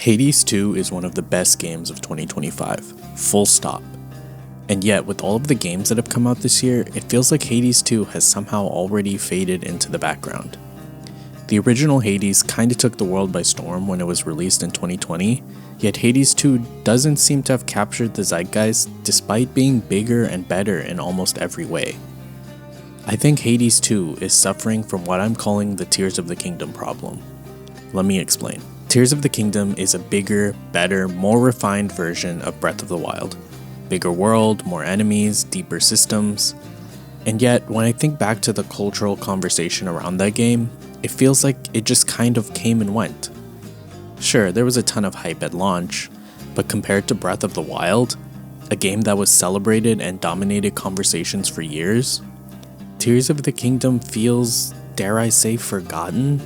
hadesII is one of the best games of 2025, full stop. And yet, with all of the games that have come out this year, it feels like hadesII has somehow already faded into the background. The original Hades kinda took the world by storm when it was released in 2020, yet hadesII doesn't seem to have captured the zeitgeist despite being bigger and better in almost every way. I think hadesII is suffering from what I'm calling the Tears of the Kingdom problem. Let me explain. Tears of the Kingdom is a bigger, better, more refined version of Breath of the Wild. Bigger world, more enemies, deeper systems. And yet, when I think back to the cultural conversation around that game, it feels like it just kind of came and went. Sure, there was a ton of hype at launch, but compared to Breath of the Wild, a game that was celebrated and dominated conversations for years, Tears of the Kingdom feels, dare I say, forgotten?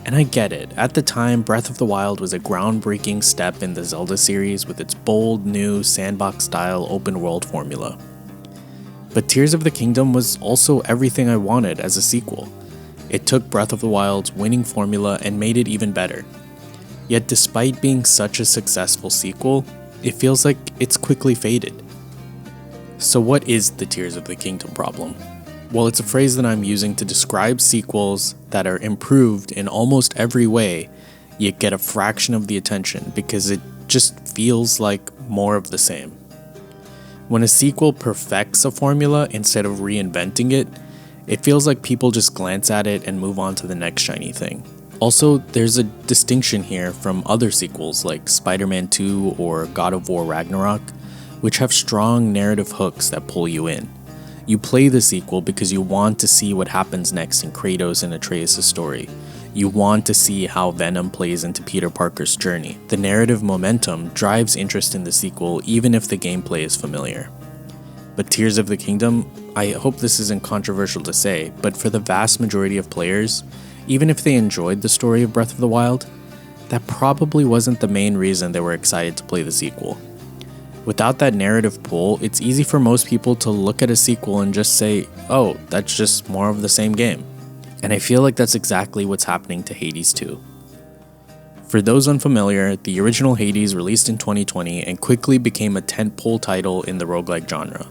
And I get it, at the time Breath of the Wild was a groundbreaking step in the Zelda series with its bold, new, sandbox-style open-world formula. But Tears of the Kingdom was also everything I wanted as a sequel. It took Breath of the Wild's winning formula and made it even better. Yet despite being such a successful sequel, it feels like it's quickly faded. So what is the Tears of the Kingdom problem? Well, it's a phrase that I'm using to describe sequels that are improved in almost every way, yet get a fraction of the attention because it just feels like more of the same. When a sequel perfects a formula instead of reinventing it, it feels like people just glance at it and move on to the next shiny thing. Also, there's a distinction here from other sequels like Spider-Man 2 or God of War Ragnarok, which have strong narrative hooks that pull you in. You play the sequel because you want to see what happens next in Kratos and Atreus' story. You want to see how Venom plays into Peter Parker's journey. The narrative momentum drives interest in the sequel even if the gameplay is familiar. But Tears of the Kingdom, I hope this isn't controversial to say, but for the vast majority of players, even if they enjoyed the story of Breath of the Wild, that probably wasn't the main reason they were excited to play the sequel. Without that narrative pull, it's easy for most people to look at a sequel and just say, oh, that's just more of the same game. And I feel like that's exactly what's happening to hadesII. For those unfamiliar, the original Hades released in 2020 and quickly became a tentpole title in the roguelike genre.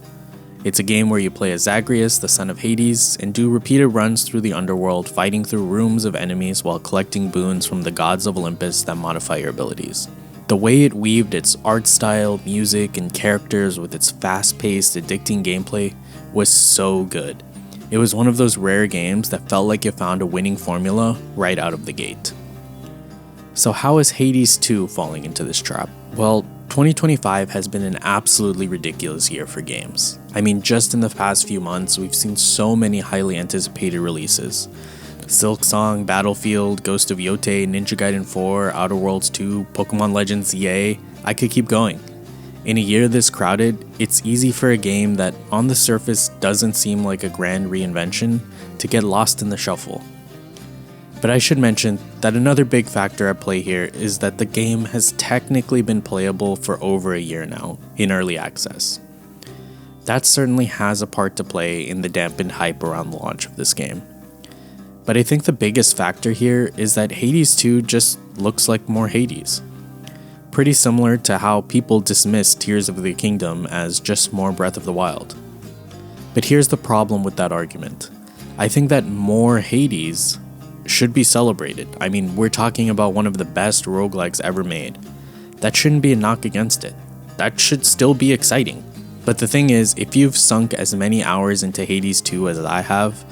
It's a game where you play as Zagreus, the son of Hades, and do repeated runs through the underworld, fighting through rooms of enemies while collecting boons from the gods of Olympus that modify your abilities. The way it weaved its art style, music, and characters with its fast-paced, addicting gameplay was so good. It was one of those rare games that felt like it found a winning formula right out of the gate. So how is hadesII falling into this trap? Well, 2025 has been an absolutely ridiculous year for games. I mean, just in the past few months, we've seen so many highly anticipated releases. Silksong, Battlefield, Ghost of Yotei, Ninja Gaiden 4, Outer Worlds 2, Pokemon Legends EA, I could keep going. In a year this crowded, it's easy for a game that on the surface doesn't seem like a grand reinvention to get lost in the shuffle. But I should mention that another big factor at play here is that the game has technically been playable for over a year now, in early access. That certainly has a part to play in the dampened hype around the launch of this game. But I think the biggest factor here is that hadesII just looks like more Hades. Pretty similar to how people dismiss Tears of the Kingdom as just more Breath of the Wild. But here's the problem with that argument. I think that more Hades should be celebrated. I mean, we're talking about one of the best roguelikes ever made. That shouldn't be a knock against it. That should still be exciting. But the thing is, if you've sunk as many hours into hadesII as I have,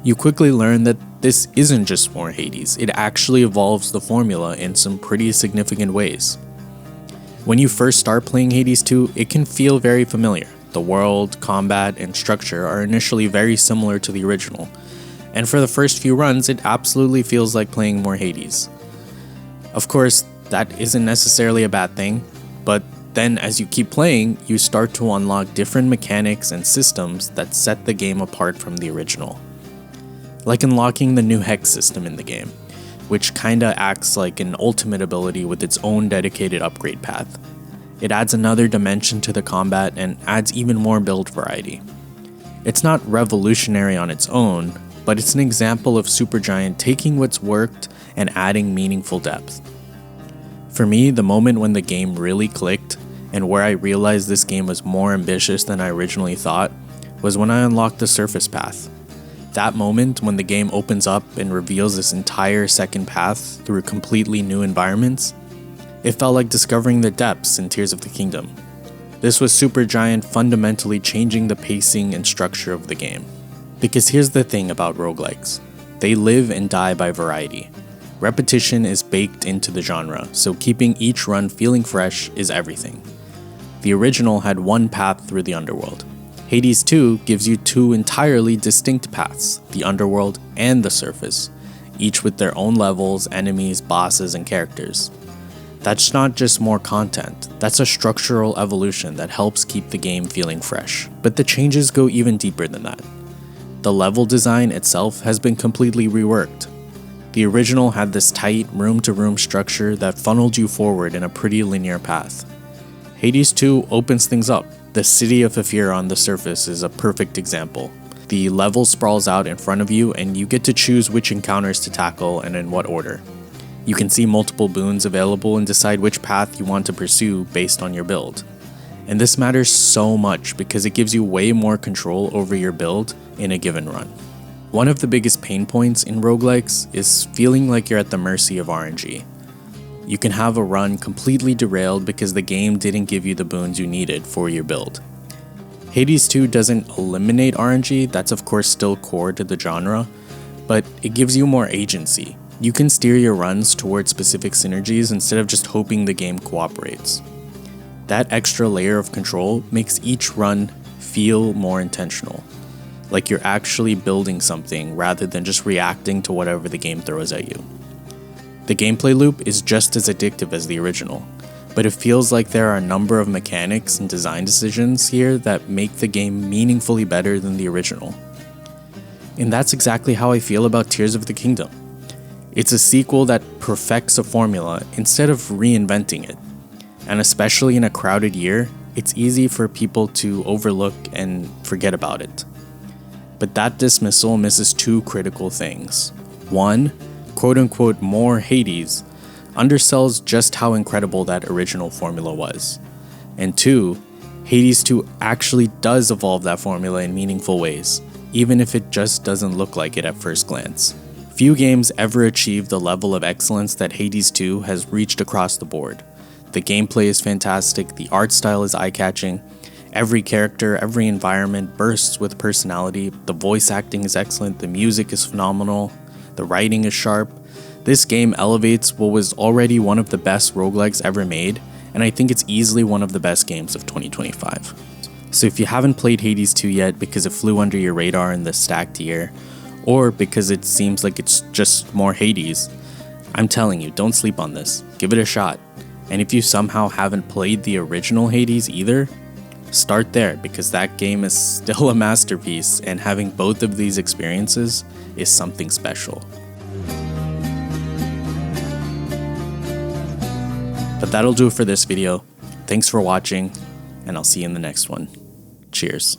you quickly learn that this isn't just more Hades, it actually evolves the formula in some pretty significant ways. When you first start playing hadesII, it can feel very familiar. The world, combat, and structure are initially very similar to the original, and for the first few runs, it absolutely feels like playing more Hades. Of course, that isn't necessarily a bad thing, but then as you keep playing, you start to unlock different mechanics and systems that set the game apart from the original. Like unlocking the new hex system in the game, which kinda acts like an ultimate ability with its own dedicated upgrade path. It adds another dimension to the combat and adds even more build variety. It's not revolutionary on its own, but it's an example of Supergiant taking what's worked and adding meaningful depth. For me, the moment when the game really clicked and where I realized this game was more ambitious than I originally thought was when I unlocked the surface path. That moment when the game opens up and reveals this entire second path through completely new environments, it felt like discovering the depths in Tears of the Kingdom. This was Supergiant fundamentally changing the pacing and structure of the game. Because here's the thing about roguelikes, they live and die by variety. Repetition is baked into the genre, so keeping each run feeling fresh is everything. The original had one path through the underworld. Hades II gives you two entirely distinct paths, the underworld and the surface, each with their own levels, enemies, bosses, and characters. That's not just more content, that's a structural evolution that helps keep the game feeling fresh. But the changes go even deeper than that. The level design itself has been completely reworked. The original had this tight, room-to-room structure that funneled you forward in a pretty linear path. Hades II opens things up. The city of Fafir on the surface is a perfect example. The level sprawls out in front of you and you get to choose which encounters to tackle and in what order. You can see multiple boons available and decide which path you want to pursue based on your build. And this matters so much because it gives you way more control over your build in a given run. One of the biggest pain points in roguelikes is feeling like you're at the mercy of RNG. You can have a run completely derailed because the game didn't give you the boons you needed for your build. Hades II doesn't eliminate RNG, that's of course still core to the genre, but it gives you more agency. You can steer your runs towards specific synergies instead of just hoping the game cooperates. That extra layer of control makes each run feel more intentional, like you're actually building something rather than just reacting to whatever the game throws at you. The gameplay loop is just as addictive as the original, but it feels like there are a number of mechanics and design decisions here that make the game meaningfully better than the original. And that's exactly how I feel about Tears of the Kingdom. It's a sequel that perfects a formula instead of reinventing it. And especially in a crowded year, it's easy for people to overlook and forget about it. But that dismissal misses two critical things. One, quote-unquote more Hades undersells just how incredible that original formula was. And two, Hades 2 actually does evolve that formula in meaningful ways, even if it just doesn't look like it at first glance. Few games ever achieve the level of excellence that Hades 2 has reached across the board. The gameplay is fantastic, the art style is eye-catching, every character, every environment bursts with personality, the voice acting is excellent, the music is phenomenal, the writing is sharp. This game elevates what was already one of the best roguelikes ever made, and I think it's easily one of the best games of 2025. So if you haven't played Hades 2 yet because it flew under your radar in the stacked year, or because it seems like it's just more Hades, I'm telling you, don't sleep on this. Give it a shot. And if you somehow haven't played the original Hades either, start there because that game is still a masterpiece, and having both of these experiences is something special. But that'll do it for this video. Thanks for watching, and I'll see you in the next one. Cheers.